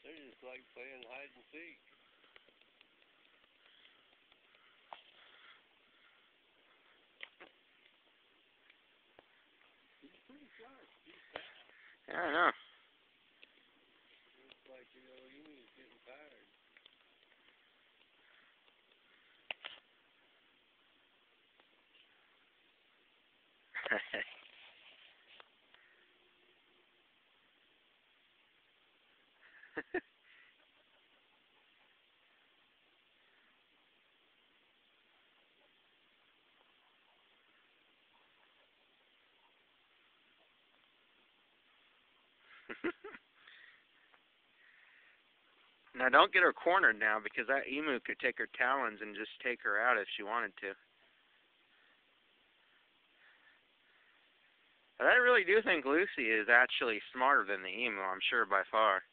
They're just like playing hide and seek. He's pretty sharp. He's fast. Yeah, I know. Looks like, you know, he's getting tired. Now, don't get her cornered now, because that emu could take her talons and just take her out if she wanted to. But I really do think Lucy is actually smarter than the emu, I'm sure, by far.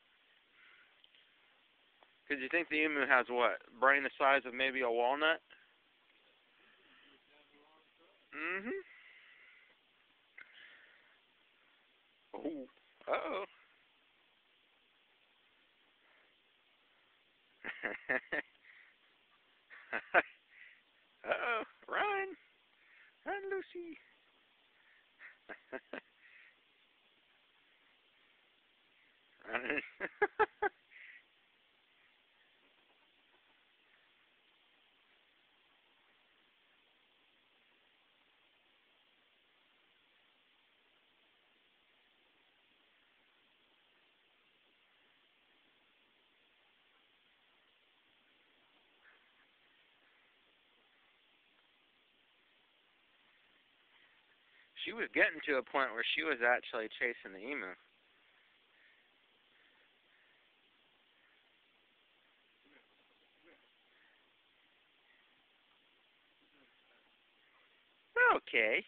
Because you think the emu has, what, brain the size of maybe a walnut? Mm-hmm. Oh. Uh-oh. Uh-oh. Run. Run, Lucy. Run. She was getting to a point where she was actually chasing the emu. Okay.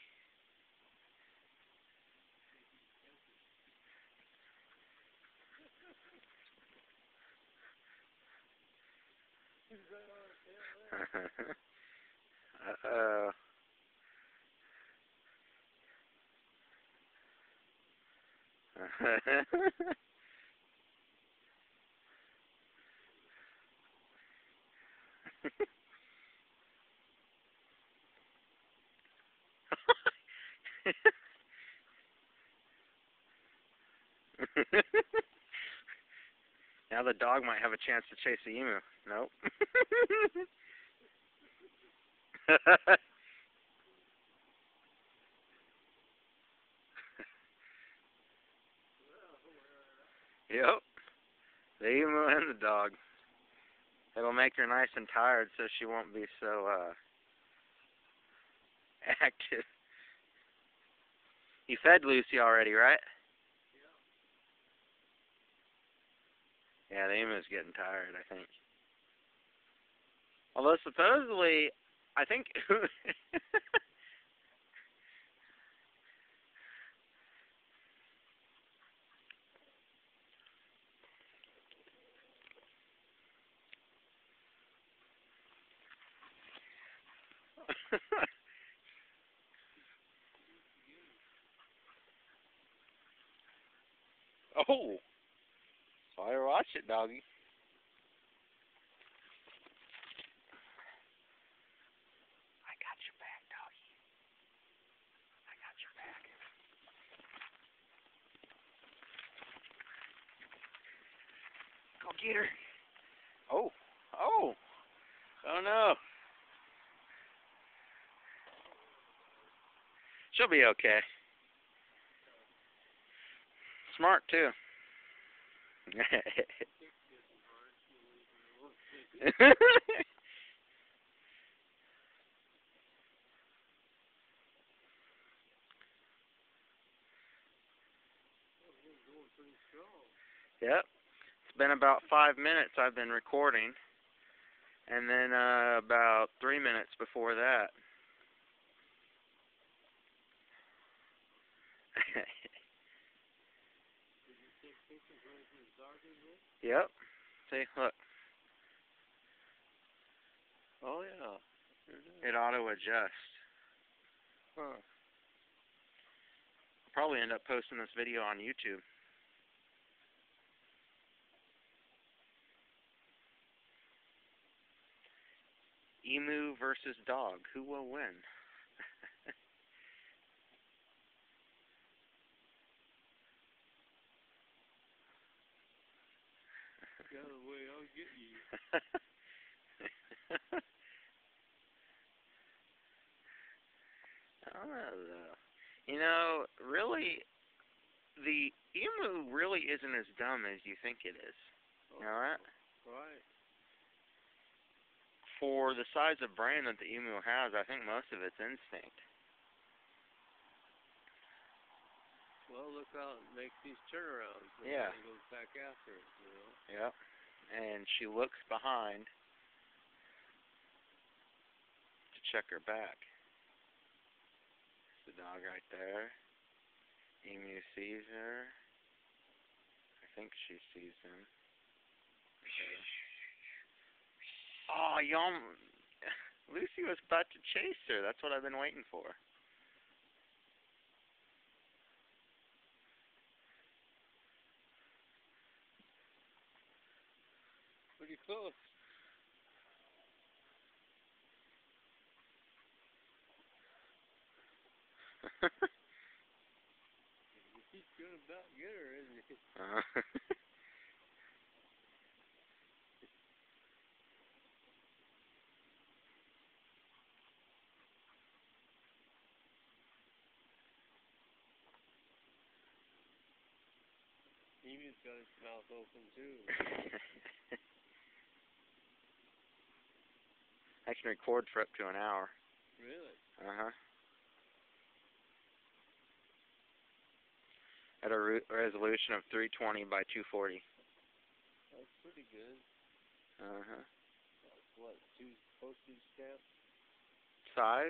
Uh-oh. Now the dog might have a chance to chase the emu. Nope. Yep. The emu and the dog. It'll make her nice and tired so she won't be so active. You fed Lucy already, right? Yeah, the emu's getting tired, I think. Although supposedly, I think... Oh! Better watch it, doggy. I got your back, doggy. I got your back. Go get her. Oh. Oh. Oh, no. She'll be okay. Smart, too. Yep. It's been about 5 minutes I've been recording. And then about 3 minutes before that. Yep. See, look. Oh, yeah. It auto-adjusts. Huh. I'll probably end up posting this video on YouTube. Emu versus dog. Who will win? Get out of the way, I'll get you. I don't know, though. You know, really, the emu really isn't as dumb as you think it is. You know that? Right. For the size of brain that the emu has, I think most of it's instinct. Well, look how it makes these turnarounds. Yeah. It goes back after it, you know. Yep. And she looks behind to check her back. There's the dog right there. Emu sees her. I think she sees him. Oh, Lucy was about to chase her. That's what I've been waiting for. Pretty close. He's gonna about get her, isn't he? Emu's got his mouth open too. I can record for up to an hour. Really? Uh-huh. At a resolution of 320 by 240. That's pretty good. Uh-huh. That's what, 2 postage stamps? Size?